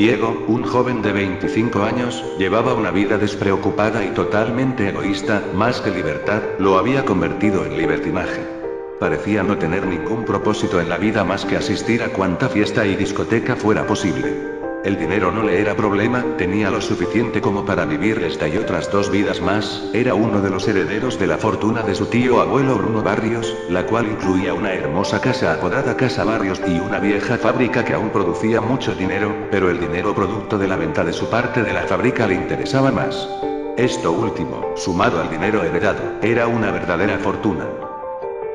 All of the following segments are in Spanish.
Diego, un joven de 25 años, llevaba una vida despreocupada y totalmente egoísta, más que libertad, lo había convertido en libertinaje. Parecía no tener ningún propósito en la vida más que asistir a cuanta fiesta y discoteca fuera posible. El dinero no le era problema, tenía lo suficiente como para vivir esta y otras 2 vidas más, era uno de los herederos de la fortuna de su tío abuelo Bruno Barrios, la cual incluía una hermosa casa apodada Casa Barrios y una vieja fábrica que aún producía mucho dinero, pero el dinero producto de la venta de su parte de la fábrica le interesaba más. Esto último, sumado al dinero heredado, era una verdadera fortuna.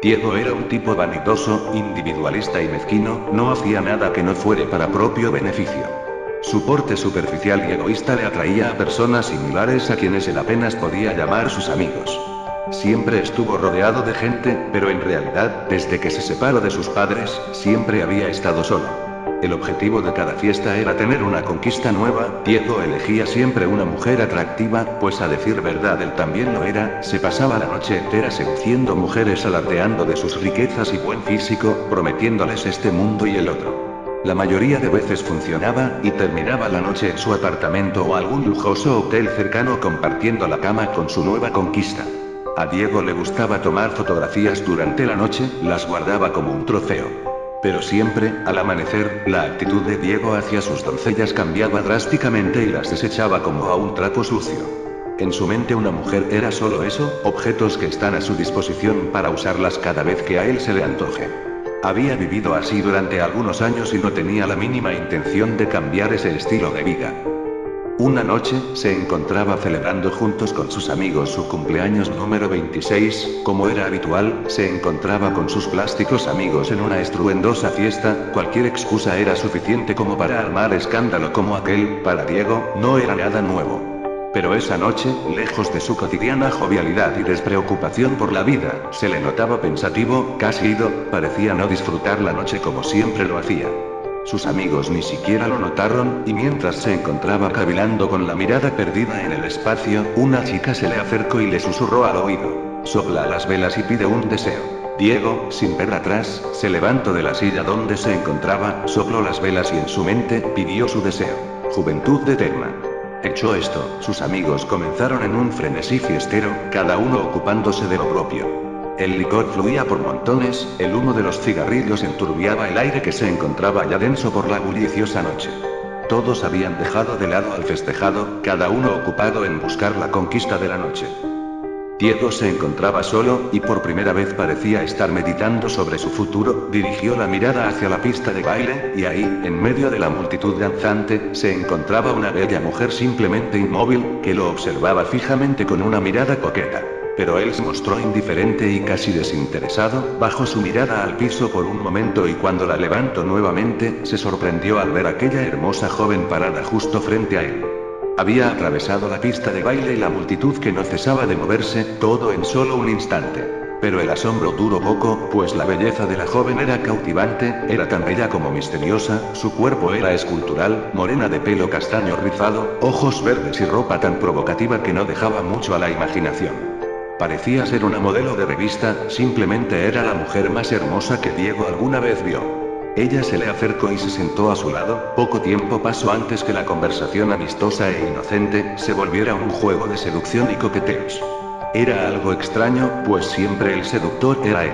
Diego era un tipo vanidoso, individualista y mezquino, no hacía nada que no fuere para propio beneficio. Su porte superficial y egoísta le atraía a personas similares a quienes él apenas podía llamar sus amigos. Siempre estuvo rodeado de gente, pero en realidad, desde que se separó de sus padres, siempre había estado solo. El objetivo de cada fiesta era tener una conquista nueva. Diego elegía siempre una mujer atractiva, pues a decir verdad él también lo era, se pasaba la noche entera seduciendo mujeres alardeando de sus riquezas y buen físico, prometiéndoles este mundo y el otro. La mayoría de veces funcionaba, y terminaba la noche en su apartamento o algún lujoso hotel cercano compartiendo la cama con su nueva conquista. A Diego le gustaba tomar fotografías durante la noche, las guardaba como un trofeo. Pero siempre, al amanecer, la actitud de Diego hacia sus doncellas cambiaba drásticamente y las desechaba como a un trapo sucio. En su mente una mujer era solo eso, objetos que están a su disposición para usarlas cada vez que a él se le antoje. Había vivido así durante algunos años y no tenía la mínima intención de cambiar ese estilo de vida. Una noche, se encontraba celebrando juntos con sus amigos su cumpleaños número 26, como era habitual, se encontraba con sus plásticos amigos en una estruendosa fiesta, cualquier excusa era suficiente como para armar escándalo como aquel, para Diego, no era nada nuevo. Pero esa noche, lejos de su cotidiana jovialidad y despreocupación por la vida, se le notaba pensativo, casi ido, parecía no disfrutar la noche como siempre lo hacía. Sus amigos ni siquiera lo notaron, y mientras se encontraba cavilando con la mirada perdida en el espacio, una chica se le acercó y le susurró al oído: sopla las velas y pide un deseo. Diego, sin ver atrás, se levantó de la silla donde se encontraba, sopló las velas y en su mente, pidió su deseo. Juventud eterna. Hecho esto, sus amigos comenzaron en un frenesí fiestero, cada uno ocupándose de lo propio. El licor fluía por montones, el humo de los cigarrillos enturbiaba el aire que se encontraba ya denso por la bulliciosa noche. Todos habían dejado de lado al festejado, cada uno ocupado en buscar la conquista de la noche. Diego se encontraba solo, y por primera vez parecía estar meditando sobre su futuro. Dirigió la mirada hacia la pista de baile, y ahí, en medio de la multitud danzante, se encontraba una bella mujer simplemente inmóvil, que lo observaba fijamente con una mirada coqueta. Pero él se mostró indiferente y casi desinteresado, bajó su mirada al piso por un momento y cuando la levantó nuevamente, se sorprendió al ver aquella hermosa joven parada justo frente a él. Había atravesado la pista de baile y la multitud que no cesaba de moverse, todo en solo un instante. Pero el asombro duró poco, pues la belleza de la joven era cautivante, era tan bella como misteriosa, su cuerpo era escultural, morena de pelo castaño rizado, ojos verdes y ropa tan provocativa que no dejaba mucho a la imaginación. Parecía ser una modelo de revista, simplemente era la mujer más hermosa que Diego alguna vez vio. Ella se le acercó y se sentó a su lado. Poco tiempo pasó antes que la conversación amistosa e inocente se volviera un juego de seducción y coqueteos. Era algo extraño, pues siempre el seductor era él.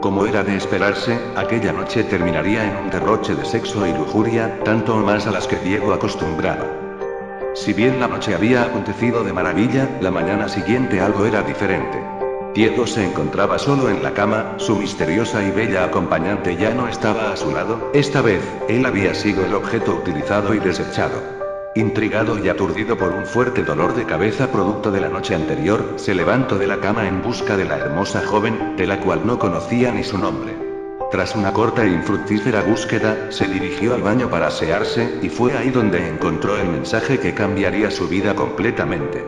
Como era de esperarse, aquella noche terminaría en un derroche de sexo y lujuria, tanto o más a las que Diego acostumbraba. Si bien la noche había acontecido de maravilla, la mañana siguiente algo era diferente. Diego se encontraba solo en la cama, su misteriosa y bella acompañante ya no estaba a su lado, esta vez, él había sido el objeto utilizado y desechado. Intrigado y aturdido por un fuerte dolor de cabeza producto de la noche anterior, se levantó de la cama en busca de la hermosa joven, de la cual no conocía ni su nombre. Tras una corta e infructífera búsqueda, se dirigió al baño para asearse, y fue ahí donde encontró el mensaje que cambiaría su vida completamente.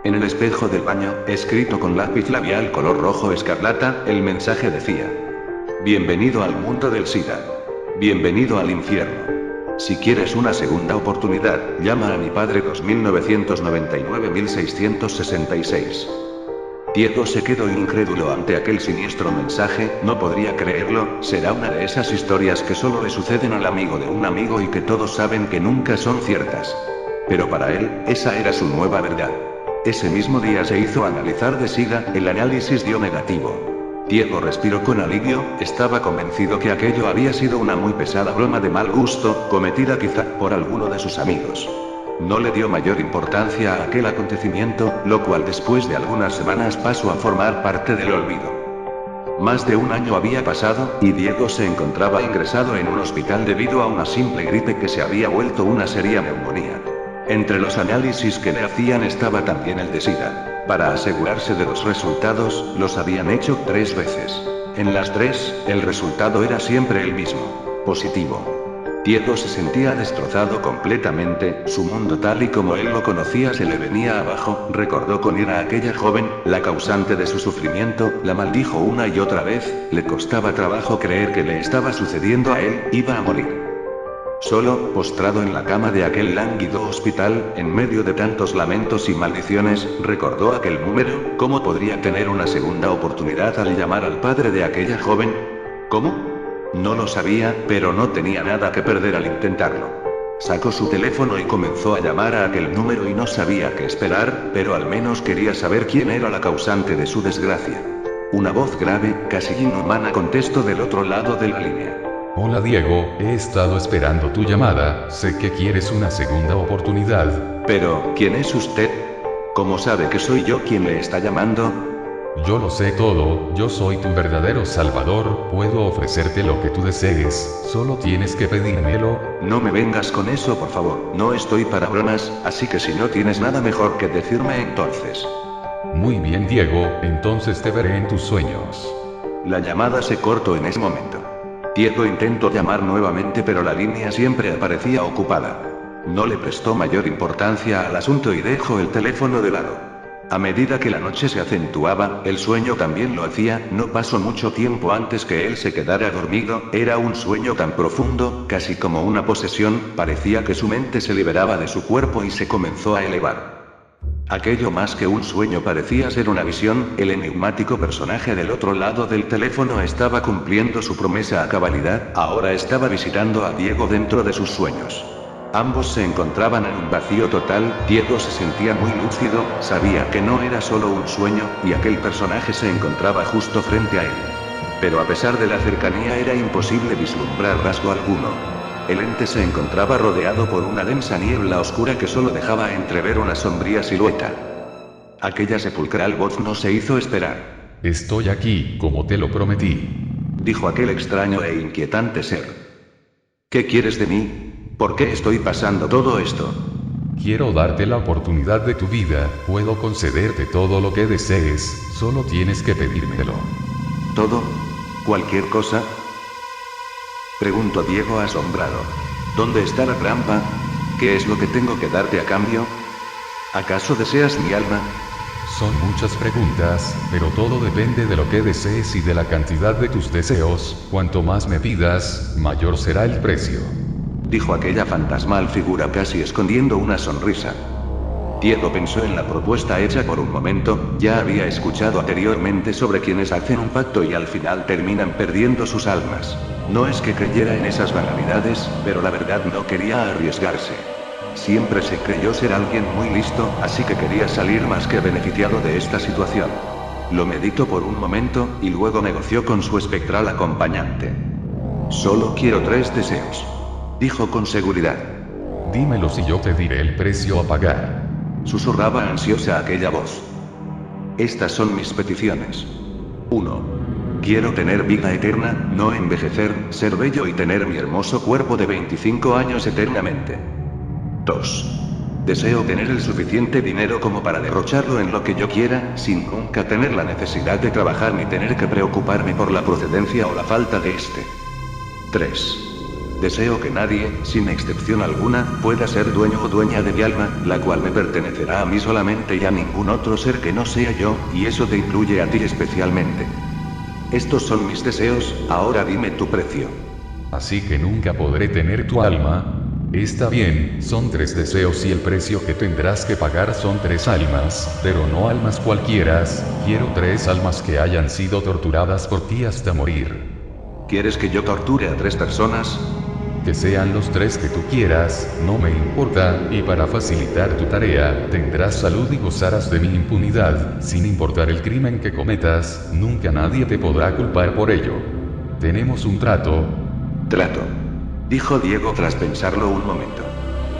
En el espejo del baño, escrito con lápiz labial color rojo escarlata, el mensaje decía: bienvenido al mundo del SIDA. Bienvenido al infierno. Si quieres una segunda oportunidad, llama a mi padre 2999-1666. Diego se quedó incrédulo ante aquel siniestro mensaje, no podría creerlo, será una de esas historias que solo le suceden al amigo de un amigo y que todos saben que nunca son ciertas. Pero para él, esa era su nueva verdad. Ese mismo día se hizo analizar de SIDA, el análisis dio negativo. Diego respiró con alivio, estaba convencido que aquello había sido una muy pesada broma de mal gusto, cometida quizá por alguno de sus amigos. No le dio mayor importancia a aquel acontecimiento, lo cual después de algunas semanas pasó a formar parte del olvido. Más de un año había pasado, y Diego se encontraba ingresado en un hospital debido a una simple gripe que se había vuelto una seria neumonía. Entre los análisis que le hacían estaba también el de SIDA. Para asegurarse de los resultados, los habían hecho 3 veces. En las 3, el resultado era siempre el mismo: positivo. Diego se sentía destrozado completamente, su mundo tal y como él lo conocía se le venía abajo, recordó con ira a aquella joven, la causante de su sufrimiento, la maldijo una y otra vez, le costaba trabajo creer que le estaba sucediendo a él, iba a morir. Solo, postrado en la cama de aquel lánguido hospital, en medio de tantos lamentos y maldiciones, recordó aquel número, ¿cómo podría tener una segunda oportunidad al llamar al padre de aquella joven? ¿Cómo? No lo sabía, pero no tenía nada que perder al intentarlo. Sacó su teléfono y comenzó a llamar a aquel número y no sabía qué esperar, pero al menos quería saber quién era la causante de su desgracia. Una voz grave, casi inhumana contestó del otro lado de la línea. Hola Diego, he estado esperando tu llamada, sé que quieres una segunda oportunidad. Pero, ¿quién es usted? ¿Cómo sabe que soy yo quien le está llamando? Yo lo sé todo, yo soy tu verdadero salvador, puedo ofrecerte lo que tú desees, solo tienes que pedírmelo. No me vengas con eso, por favor, no estoy para bromas, así que si no tienes nada mejor que decirme entonces. Muy bien Diego, entonces te veré en tus sueños. La llamada se cortó en ese momento. Diego intentó llamar nuevamente pero la línea siempre aparecía ocupada. No le prestó mayor importancia al asunto y dejó el teléfono de lado. A medida que la noche se acentuaba, el sueño también lo hacía, no pasó mucho tiempo antes que él se quedara dormido, era un sueño tan profundo, casi como una posesión, parecía que su mente se liberaba de su cuerpo y se comenzó a elevar. Aquello más que un sueño parecía ser una visión, el enigmático personaje del otro lado del teléfono estaba cumpliendo su promesa a cabalidad, ahora estaba visitando a Diego dentro de sus sueños. Ambos se encontraban en un vacío total, Diego se sentía muy lúcido, sabía que no era solo un sueño, y aquel personaje se encontraba justo frente a él. Pero a pesar de la cercanía era imposible vislumbrar rasgo alguno. El ente se encontraba rodeado por una densa niebla oscura que solo dejaba entrever una sombría silueta. Aquella sepulcral voz no se hizo esperar. Estoy aquí, como te lo prometí. Dijo aquel extraño e inquietante ser. ¿Qué quieres de mí? ¿Por qué estoy pasando todo esto? Quiero darte la oportunidad de tu vida, puedo concederte todo lo que desees, solo tienes que pedírmelo. ¿Todo? ¿Cualquier cosa? Preguntó Diego asombrado. ¿Dónde está la trampa? ¿Qué es lo que tengo que darte a cambio? ¿Acaso deseas mi alma? Son muchas preguntas, pero todo depende de lo que desees y de la cantidad de tus deseos, cuanto más me pidas, mayor será el precio. Dijo aquella fantasmal figura casi escondiendo una sonrisa. Diego pensó en la propuesta hecha por un momento, ya había escuchado anteriormente sobre quienes hacen un pacto y al final terminan perdiendo sus almas. No es que creyera en esas banalidades, pero la verdad no quería arriesgarse. Siempre se creyó ser alguien muy listo, así que quería salir más que beneficiado de esta situación. Lo meditó por un momento, y luego negoció con su espectral acompañante. Solo quiero 3 deseos. Dijo con seguridad. Dímelos y yo te diré el precio a pagar. Susurraba ansiosa aquella voz. Estas son mis peticiones. 1. Quiero tener vida eterna, no envejecer, ser bello y tener mi hermoso cuerpo de 25 años eternamente. 2. Deseo tener el suficiente dinero como para derrocharlo en lo que yo quiera, sin nunca tener la necesidad de trabajar ni tener que preocuparme por la procedencia o la falta de este. 3. Deseo que nadie, sin excepción alguna, pueda ser dueño o dueña de mi alma, la cual me pertenecerá a mí solamente y a ningún otro ser que no sea yo, y eso te incluye a ti especialmente. Estos son mis deseos, ahora dime tu precio. Así que nunca podré tener tu alma. Está bien, son 3 deseos y el precio que tendrás que pagar son 3 almas, pero no almas cualquieras, quiero 3 almas que hayan sido torturadas por ti hasta morir. ¿Quieres que yo torture a 3 personas? Que sean los 3 que tú quieras, no me importa, y para facilitar tu tarea, tendrás salud y gozarás de mi impunidad, sin importar el crimen que cometas, nunca nadie te podrá culpar por ello. ¿Tenemos un trato? Trato. Dijo Diego tras pensarlo un momento.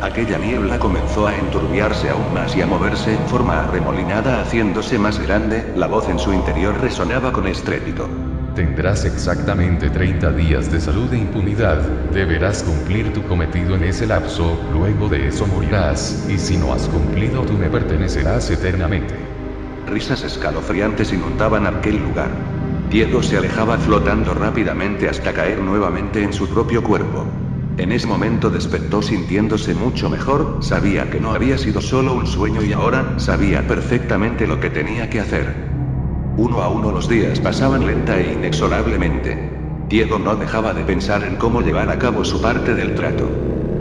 Aquella niebla comenzó a enturbiarse aún más y a moverse en forma arremolinada haciéndose más grande, la voz en su interior resonaba con estrépito. Tendrás exactamente 30 días de salud e impunidad, deberás cumplir tu cometido en ese lapso, luego de eso morirás, y si no has cumplido tú me pertenecerás eternamente. Risas escalofriantes inundaban aquel lugar. Diego se alejaba flotando rápidamente hasta caer nuevamente en su propio cuerpo. En ese momento despertó sintiéndose mucho mejor, sabía que no había sido solo un sueño y ahora sabía perfectamente lo que tenía que hacer. Uno a uno los días pasaban lenta e inexorablemente. Diego no dejaba de pensar en cómo llevar a cabo su parte del trato.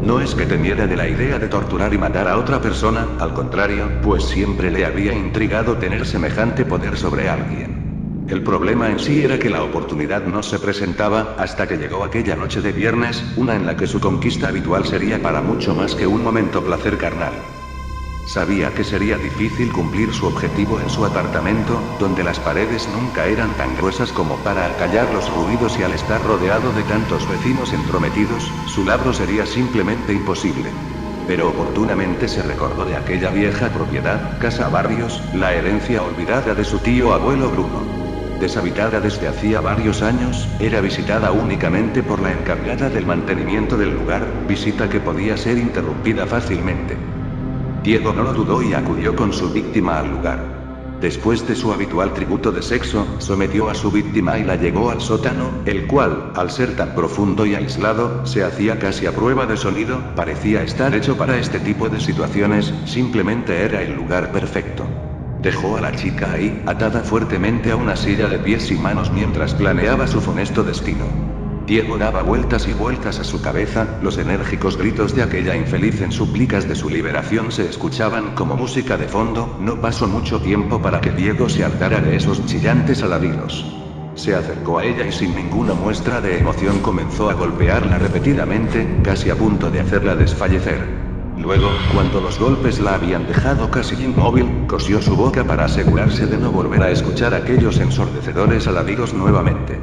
No es que temiera de la idea de torturar y matar a otra persona, al contrario, pues siempre le había intrigado tener semejante poder sobre alguien. El problema en sí era que la oportunidad no se presentaba, hasta que llegó aquella noche de viernes, una en la que su conquista habitual sería para mucho más que un momento placer carnal. Sabía que sería difícil cumplir su objetivo en su apartamento, donde las paredes nunca eran tan gruesas como para acallar los ruidos y al estar rodeado de tantos vecinos entrometidos, su labor sería simplemente imposible. Pero oportunamente se recordó de aquella vieja propiedad, Casa Barrios, la herencia olvidada de su tío abuelo Bruno. Deshabitada desde hacía varios años, era visitada únicamente por la encargada del mantenimiento del lugar, visita que podía ser interrumpida fácilmente. Diego no lo dudó y acudió con su víctima al lugar. Después de su habitual tributo de sexo, sometió a su víctima y la llevó al sótano, el cual, al ser tan profundo y aislado, se hacía casi a prueba de sonido, parecía estar hecho para este tipo de situaciones, simplemente era el lugar perfecto. Dejó a la chica ahí, atada fuertemente a una silla de pies y manos mientras planeaba su funesto destino. Diego daba vueltas y vueltas a su cabeza, los enérgicos gritos de aquella infeliz en súplicas de su liberación se escuchaban como música de fondo, no pasó mucho tiempo para que Diego se hartara de esos chillantes alaridos. Se acercó a ella y sin ninguna muestra de emoción comenzó a golpearla repetidamente, casi a punto de hacerla desfallecer. Luego, cuando los golpes la habían dejado casi inmóvil, cosió su boca para asegurarse de no volver a escuchar aquellos ensordecedores alaridos nuevamente.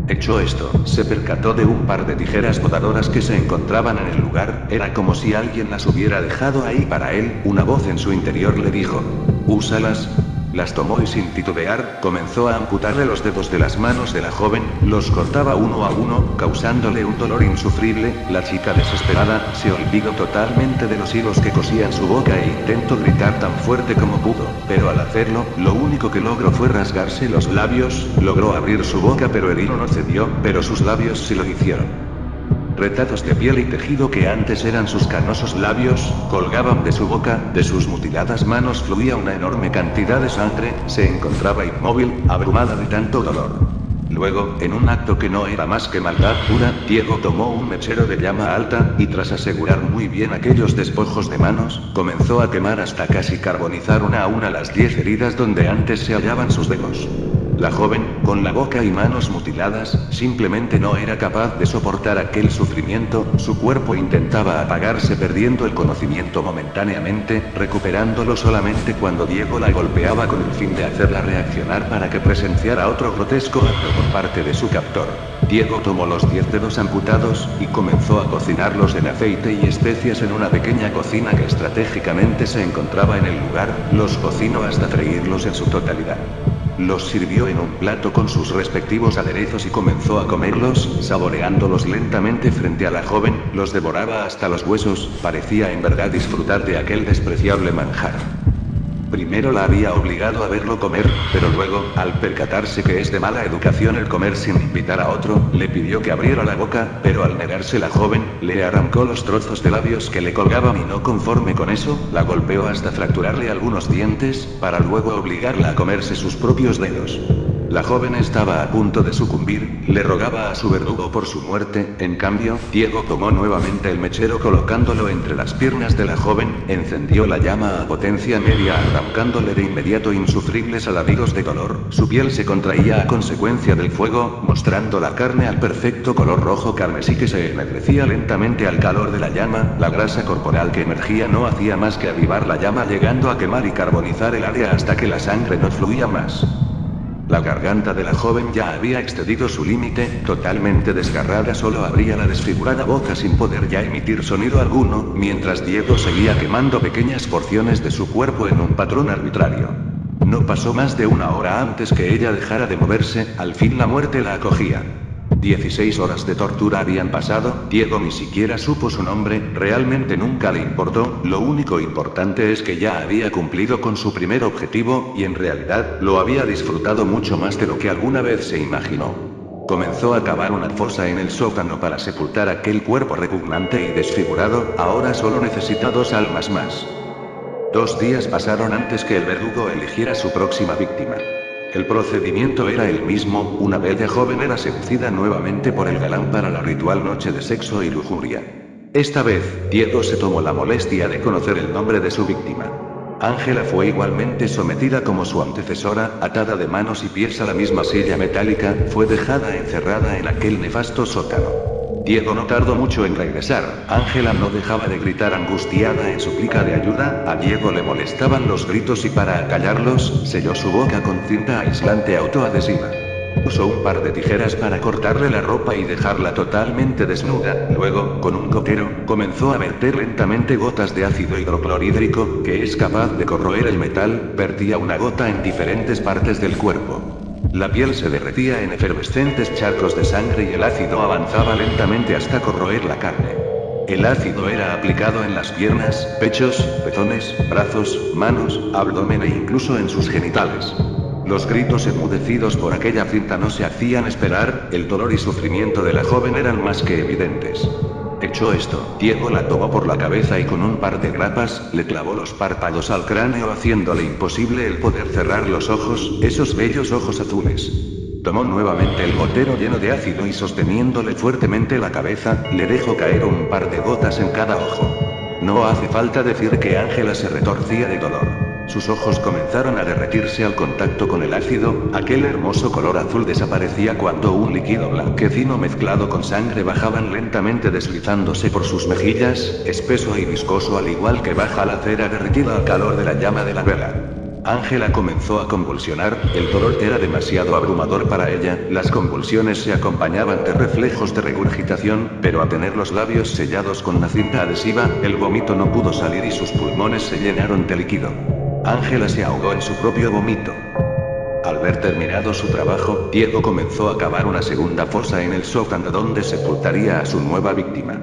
Hecho esto, se percató de un par de tijeras podadoras que se encontraban en el lugar, era como si alguien las hubiera dejado ahí para él, una voz en su interior le dijo: «Úsalas». Las tomó y sin titubear, comenzó a amputarle los dedos de las manos de la joven, los cortaba uno a uno, causándole un dolor insufrible. La chica desesperada, se olvidó totalmente de los hilos que cosían su boca e intentó gritar tan fuerte como pudo, pero al hacerlo, lo único que logró fue rasgarse los labios, logró abrir su boca pero el hilo no cedió, pero sus labios sí lo hicieron. Retazos de piel y tejido que antes eran sus canosos labios, colgaban de su boca, de sus mutiladas manos fluía una enorme cantidad de sangre, se encontraba inmóvil, abrumada de tanto dolor. Luego, en un acto que no era más que maldad pura, Diego tomó un mechero de llama alta, y tras asegurar muy bien aquellos despojos de manos, comenzó a quemar hasta casi carbonizar una a una las 10 heridas donde antes se hallaban sus dedos. La joven, con la boca y manos mutiladas, simplemente no era capaz de soportar aquel sufrimiento, su cuerpo intentaba apagarse perdiendo el conocimiento momentáneamente, recuperándolo solamente cuando Diego la golpeaba con el fin de hacerla reaccionar para que presenciara otro grotesco acto por parte de su captor. Diego tomó los 10 dedos amputados, y comenzó a cocinarlos en aceite y especias en una pequeña cocina que estratégicamente se encontraba en el lugar, los cocinó hasta freírlos en su totalidad. Los sirvió en un plato con sus respectivos aderezos y comenzó a comerlos, saboreándolos lentamente frente a la joven, los devoraba hasta los huesos, parecía en verdad disfrutar de aquel despreciable manjar. Primero la había obligado a verlo comer, pero luego, al percatarse que es de mala educación el comer sin invitar a otro, le pidió que abriera la boca, pero al negarse la joven, le arrancó los trozos de labios que le colgaban y no conforme con eso, la golpeó hasta fracturarle algunos dientes, para luego obligarla a comerse sus propios dedos. La joven estaba a punto de sucumbir, le rogaba a su verdugo por su muerte, en cambio, Diego tomó nuevamente el mechero colocándolo entre las piernas de la joven, encendió la llama a potencia media arrancándole de inmediato insufribles alaridos de dolor, su piel se contraía a consecuencia del fuego, mostrando la carne al perfecto color rojo carmesí que se ennegrecía lentamente al calor de la llama, la grasa corporal que emergía no hacía más que avivar la llama llegando a quemar y carbonizar el área hasta que la sangre no fluía más. La garganta de la joven ya había excedido su límite, totalmente desgarrada solo abría la desfigurada boca sin poder ya emitir sonido alguno, mientras Diego seguía quemando pequeñas porciones de su cuerpo en un patrón arbitrario. No pasó más de una hora antes que ella dejara de moverse, al fin la muerte la acogía. 16 horas de tortura habían pasado, Diego ni siquiera supo su nombre, realmente nunca le importó, lo único importante es que ya había cumplido con su primer objetivo, y en realidad, lo había disfrutado mucho más de lo que alguna vez se imaginó. Comenzó a cavar una fosa en el sótano para sepultar aquel cuerpo repugnante y desfigurado, ahora solo necesita 2 almas más. 2 días pasaron antes que el verdugo eligiera su próxima víctima. El procedimiento era el mismo, una bella joven era seducida nuevamente por el galán para la ritual noche de sexo y lujuria. Esta vez, Diego se tomó la molestia de conocer el nombre de su víctima. Ángela fue igualmente sometida como su antecesora, atada de manos y pies a la misma silla metálica, fue dejada encerrada en aquel nefasto sótano. Diego no tardó mucho en regresar, Ángela no dejaba de gritar angustiada en súplica de ayuda, a Diego le molestaban los gritos y para acallarlos, selló su boca con cinta aislante autoadhesiva. Usó un par de tijeras para cortarle la ropa y dejarla totalmente desnuda, luego, con un gotero, comenzó a verter lentamente gotas de ácido hidroclorhídrico, que es capaz de corroer el metal, vertía una gota en diferentes partes del cuerpo. La piel se derretía en efervescentes charcos de sangre y el ácido avanzaba lentamente hasta corroer la carne. El ácido era aplicado en las piernas, pechos, pezones, brazos, manos, abdomen e incluso en sus genitales. Los gritos enmudecidos por aquella cinta no se hacían esperar, el dolor y sufrimiento de la joven eran más que evidentes. Hecho esto, Diego la tomó por la cabeza y con un par de grapas, le clavó los párpados al cráneo haciéndole imposible el poder cerrar los ojos, esos bellos ojos azules. Tomó nuevamente el gotero lleno de ácido y sosteniéndole fuertemente la cabeza, le dejó caer un par de gotas en cada ojo. No hace falta decir que Ángela se retorcía de dolor. Sus ojos comenzaron a derretirse al contacto con el ácido, aquel hermoso color azul desaparecía cuando un líquido blanquecino mezclado con sangre bajaban lentamente deslizándose por sus mejillas, espeso y viscoso al igual que baja la cera derretida al calor de la llama de la vela. Ángela comenzó a convulsionar, el dolor era demasiado abrumador para ella, las convulsiones se acompañaban de reflejos de regurgitación, pero al tener los labios sellados con una cinta adhesiva, el vómito no pudo salir y sus pulmones se llenaron de líquido. Ángela se ahogó en su propio vómito. Al ver terminado su trabajo, Diego comenzó a cavar una segunda fosa en el sótano donde sepultaría a su nueva víctima.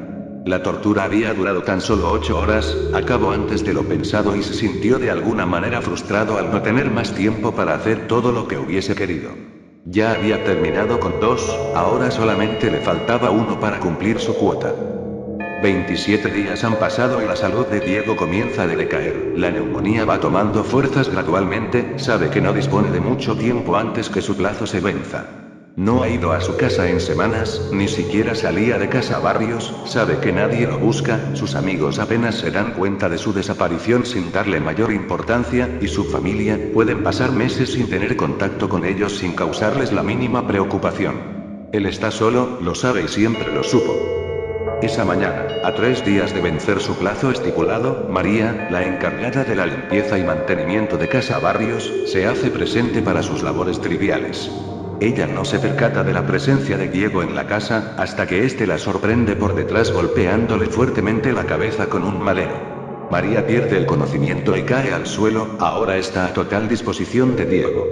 La tortura había durado tan solo 8 horas, acabó antes de lo pensado y se sintió de alguna manera frustrado al no tener más tiempo para hacer todo lo que hubiese querido. Ya había terminado con 2, ahora solamente le faltaba 1 para cumplir su cuota. 27 días han pasado y la salud de Diego comienza a decaer, la neumonía va tomando fuerzas gradualmente, sabe que no dispone de mucho tiempo antes que su plazo se venza. No ha ido a su casa en semanas, ni siquiera salía de Casa Barrios, sabe que nadie lo busca, sus amigos apenas se dan cuenta de su desaparición sin darle mayor importancia, y su familia, pueden pasar meses sin tener contacto con ellos sin causarles la mínima preocupación. Él está solo, lo sabe y siempre lo supo. Esa mañana, a 3 días de vencer su plazo estipulado, María, la encargada de la limpieza y mantenimiento de Casa Barrios, se hace presente para sus labores triviales. Ella no se percata de la presencia de Diego en la casa, hasta que éste la sorprende por detrás golpeándole fuertemente la cabeza con un madero. María pierde el conocimiento y cae al suelo, ahora está a total disposición de Diego.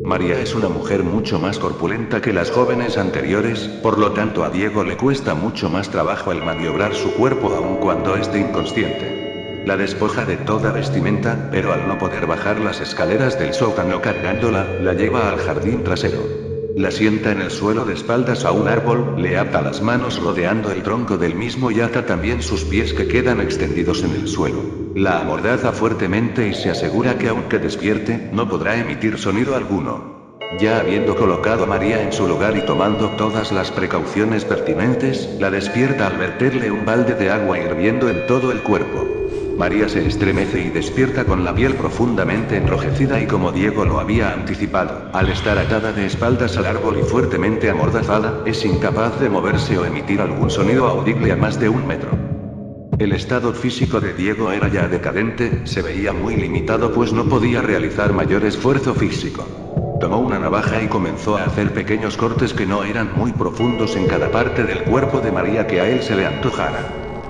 María es una mujer mucho más corpulenta que las jóvenes anteriores, por lo tanto a Diego le cuesta mucho más trabajo el maniobrar su cuerpo aun cuando esté inconsciente. La despoja de toda vestimenta, pero al no poder bajar las escaleras del sótano cargándola, la lleva al jardín trasero. La sienta en el suelo de espaldas a un árbol, le ata las manos rodeando el tronco del mismo y ata también sus pies que quedan extendidos en el suelo. La amordaza fuertemente y se asegura que aunque despierte, no podrá emitir sonido alguno. Ya habiendo colocado a María en su lugar y tomando todas las precauciones pertinentes, la despierta al verterle un balde de agua hirviendo en todo el cuerpo. María se estremece y despierta con la piel profundamente enrojecida y como Diego lo había anticipado, al estar atada de espaldas al árbol y fuertemente amordazada, es incapaz de moverse o emitir algún sonido audible a más de 1 metro. El estado físico de Diego era ya decadente, se veía muy limitado pues no podía realizar mayor esfuerzo físico. Tomó una navaja y comenzó a hacer pequeños cortes que no eran muy profundos en cada parte del cuerpo de María que a él se le antojara.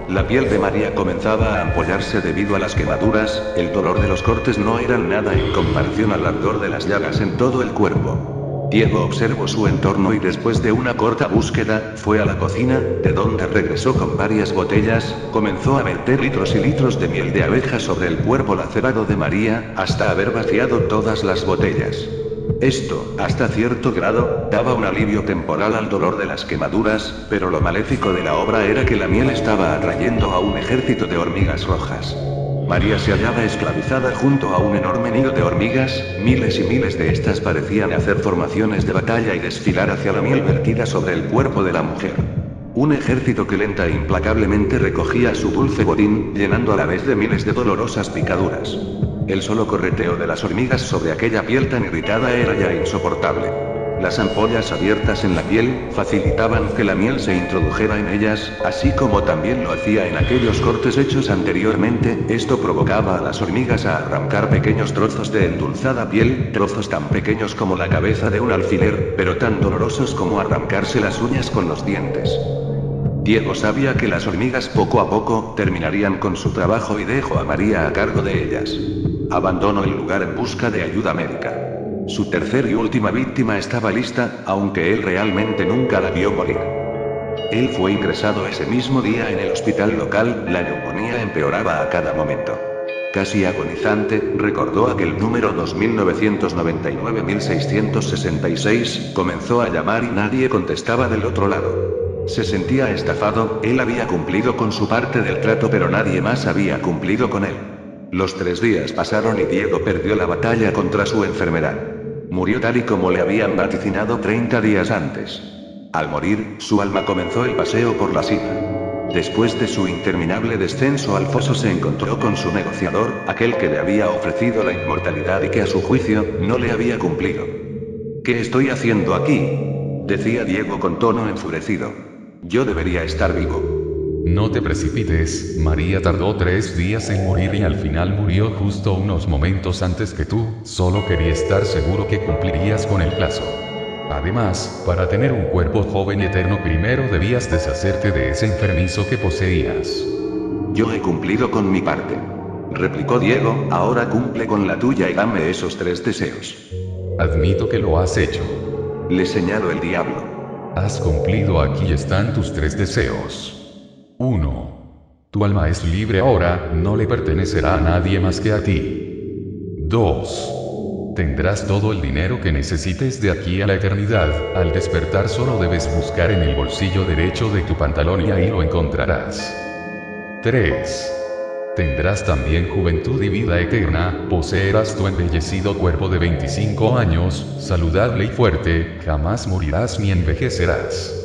La piel de María comenzaba a ampollarse debido a las quemaduras, el dolor de los cortes no era nada en comparación al ardor de las llagas en todo el cuerpo. Diego observó su entorno y después de una corta búsqueda, fue a la cocina, de donde regresó con varias botellas, comenzó a verter litros y litros de miel de abeja sobre el cuerpo lacerado de María, hasta haber vaciado todas las botellas. Esto, hasta cierto grado, daba un alivio temporal al dolor de las quemaduras, pero lo maléfico de la obra era que la miel estaba atrayendo a un ejército de hormigas rojas. María se hallaba esclavizada junto a un enorme nido de hormigas, miles y miles de estas parecían hacer formaciones de batalla y desfilar hacia la miel vertida sobre el cuerpo de la mujer. Un ejército que lenta e implacablemente recogía su dulce botín, llenando a la vez de miles de dolorosas picaduras. El solo correteo de las hormigas sobre aquella piel tan irritada era ya insoportable. Las ampollas abiertas en la piel, facilitaban que la miel se introdujera en ellas, así como también lo hacía en aquellos cortes hechos anteriormente, esto provocaba a las hormigas a arrancar pequeños trozos de endulzada piel, trozos tan pequeños como la cabeza de un alfiler, pero tan dolorosos como arrancarse las uñas con los dientes. Diego sabía que las hormigas poco a poco terminarían con su trabajo y dejó a María a cargo de ellas. Abandonó el lugar en busca de ayuda médica. Su tercer y última víctima estaba lista, aunque él realmente nunca la vio morir. Él fue ingresado ese mismo día en el hospital local, la neumonía empeoraba a cada momento. Casi agonizante, recordó aquel número 2999-1666, comenzó a llamar y nadie contestaba del otro lado. Se sentía estafado, él había cumplido con su parte del trato pero nadie más había cumplido con él. Los 3 días pasaron y Diego perdió la batalla contra su enfermedad. Murió tal y como le habían vaticinado 30 días antes. Al morir, su alma comenzó el paseo por la cima. Después de su interminable descenso al foso se encontró con su negociador, aquel que le había ofrecido la inmortalidad y que a su juicio, no le había cumplido. ¿Qué estoy haciendo aquí?, decía Diego con tono enfurecido. Yo debería estar vivo. No te precipites, María tardó 3 días en morir y al final murió justo unos momentos antes que tú, solo quería estar seguro que cumplirías con el plazo. Además, para tener un cuerpo joven y eterno primero debías deshacerte de ese enfermizo que poseías. Yo he cumplido con mi parte, replicó Diego, ahora cumple con la tuya y dame esos 3 deseos. Admito que lo has hecho. Le señaló el diablo. Has cumplido, aquí están tus 3 deseos. 1. Tu alma es libre ahora, no le pertenecerá a nadie más que a ti. 2. Tendrás todo el dinero que necesites de aquí a la eternidad, al despertar solo debes buscar en el bolsillo derecho de tu pantalón y ahí lo encontrarás. 3. Tendrás también juventud y vida eterna, poseerás tu embellecido cuerpo de 25 años, saludable y fuerte, jamás morirás ni envejecerás.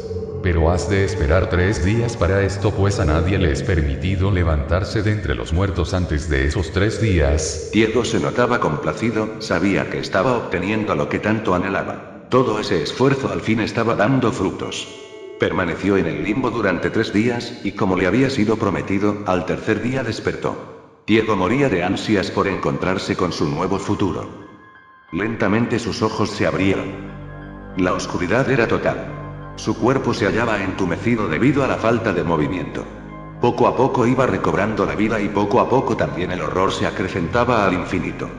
Pero has de esperar 3 días para esto pues a nadie le es permitido levantarse de entre los muertos antes de esos 3 días. Diego se notaba complacido, sabía que estaba obteniendo lo que tanto anhelaba. Todo ese esfuerzo al fin estaba dando frutos. Permaneció en el limbo durante 3 días, y como le había sido prometido, al tercer día despertó. Diego moría de ansias por encontrarse con su nuevo futuro. Lentamente sus ojos se abrieron. La oscuridad era total. Su cuerpo se hallaba entumecido debido a la falta de movimiento. Poco a poco iba recobrando la vida y poco a poco también el horror se acrecentaba al infinito.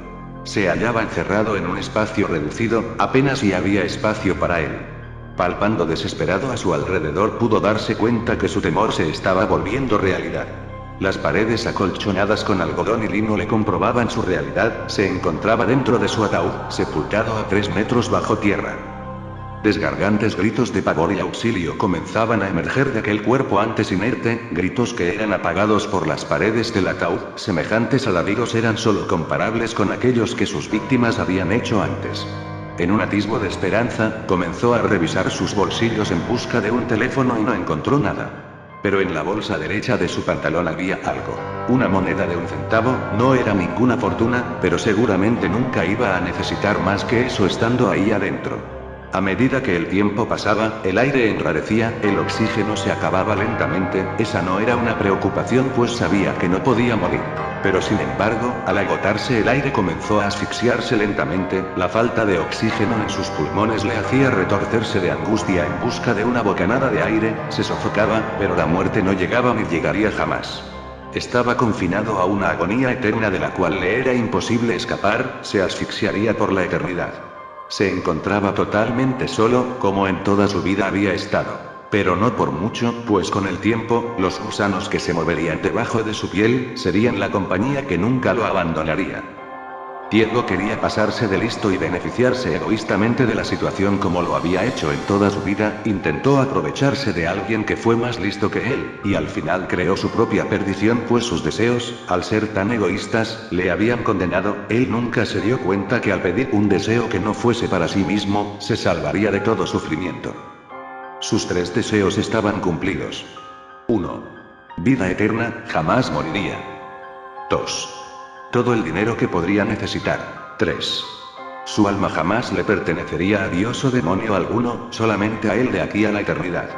Se hallaba encerrado en un espacio reducido, apenas si había espacio para él. Palpando desesperado a su alrededor pudo darse cuenta que su temor se estaba volviendo realidad. Las paredes acolchonadas con algodón y lino le comprobaban su realidad, se encontraba dentro de su ataúd, sepultado a 3 metros bajo tierra. Desgargantes gritos de pavor y auxilio comenzaban a emerger de aquel cuerpo antes inerte, gritos que eran apagados por las paredes del ataúd, semejantes alaridos eran solo comparables con aquellos que sus víctimas habían hecho antes. En un atisbo de esperanza, comenzó a revisar sus bolsillos en busca de un teléfono y no encontró nada. Pero en la bolsa derecha de su pantalón había algo. Una moneda de 1 centavo, no era ninguna fortuna, pero seguramente nunca iba a necesitar más que eso estando ahí adentro. A medida que el tiempo pasaba, el aire enrarecía, el oxígeno se acababa lentamente, esa no era una preocupación pues sabía que no podía morir. Pero sin embargo, al agotarse el aire comenzó a asfixiarse lentamente, la falta de oxígeno en sus pulmones le hacía retorcerse de angustia en busca de una bocanada de aire, se sofocaba, pero la muerte no llegaba ni llegaría jamás. Estaba confinado a una agonía eterna de la cual le era imposible escapar, se asfixiaría por la eternidad. Se encontraba totalmente solo, como en toda su vida había estado. Pero no por mucho, pues con el tiempo, los gusanos que se moverían debajo de su piel, serían la compañía que nunca lo abandonaría. Diego quería pasarse de listo y beneficiarse egoístamente de la situación como lo había hecho en toda su vida, intentó aprovecharse de alguien que fue más listo que él, y al final creó su propia perdición pues sus deseos, al ser tan egoístas, le habían condenado, él nunca se dio cuenta que al pedir un deseo que no fuese para sí mismo, se salvaría de todo sufrimiento. Sus 3 deseos estaban cumplidos. 1. Vida eterna, jamás moriría. 2. Todo el dinero que podría necesitar. 3. Su alma jamás le pertenecería a Dios o demonio alguno, solamente a él de aquí a la eternidad.